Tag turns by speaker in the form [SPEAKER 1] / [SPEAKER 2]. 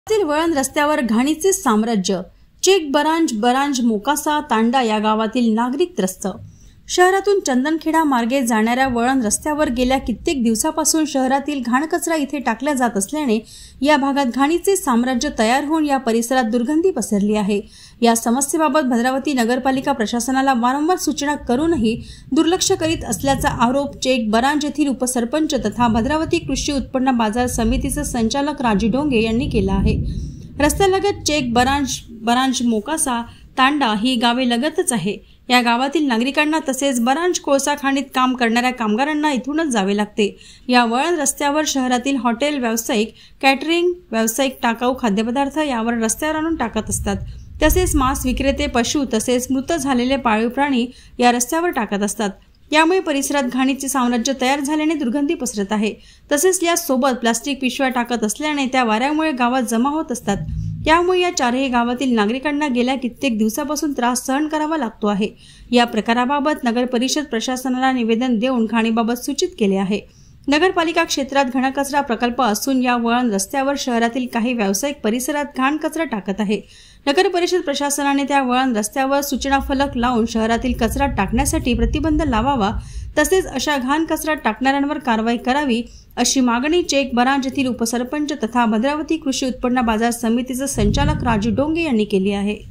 [SPEAKER 1] वळण रस्त्यावर घाणीचे साम्राज्य. चेक बरांज मोकासा तांडा या गावातील नागरिक त्रस्त. शहरातून चंदनखेडा मार्गे जाणाऱ्या वळण रस्त्यावर गेल्या कित्येक दिवसापासून शहरातील घाणकचरा इथे टाकला जात असल्याने या भागात घाणीचे साम्राज्य तयार होऊन या परिसरात दुर्गंधी पसरली आहे. या समस्येबाबत भद्रावती नगरपालिका प्रशासनाला वारंवार सूचना करूनही दुर्लक्ष करीत असल्याचा आरोप चेक बरांज येथील उपसरपंच तथा भद्रावती कृषी उत्पन्न बाजार समितीचे संचालक राजू डोंगे यांनी केला आहे. रस्त्यालगत चेक बरांज मोकासा तांडा ही गावे लगतच आहे. या गावातील नागरिकांना तसेच बरांज कोळसा खाणीत काम करणाऱ्या कामगारांना इथूनच जावे लागते. या वळण रस्त्यावर शहरातील हॉटेल व्यावसायिक, कॅटरिंग व्यावसायिक टाकाऊ खाद्यपदार्थ यावर रस्त्यावर आणून टाकत असतात. तसेच मांस विक्रेते, पशु तसेच मृत झालेले पाळीव प्राणी या रस्त्यावर टाकत असतात. यामुळे परिसरात घाणीचे साम्राज्य तयार झाल्याने दुर्गंधी पसरत आहे. तसेच यासोबत प्लास्टिक पिशव्या टाकत असल्याने त्या वाऱ्यामुळे गावात जमा होत असतात. त्यामुळे या चारही गावातील नागरिकांना गेल्या कित्येक दिवसापासून त्रास सहन करावा लागतो आहे. या प्रकाराबाबत नगर परिषद प्रशासनाला निवेदन देऊन घाणीबाबत सूचित केले आहे. नगरपालिका क्षेत्रात घनकचरा प्रकल्प असून या वळण रस्त्यावर शहरातील काही व्यावसायिक परिसरात घाण कचरा टाकत आहे. नगर परिषद प्रशासनाने त्या वळण रस्त्यावर सूचना फलक लावून शहरातील कचरा टाकण्यासाठी प्रतिबंध लावावा तसेच अशा घाण कचरा टाकणाऱ्यांवर कारवाई करावी अशी मागणी चेक बरांज येथील उपसरपंच तथा भद्रावती कृषी उत्पन्न बाजार समितीचे संचालक राजू डोंगे यांनी केली आहे.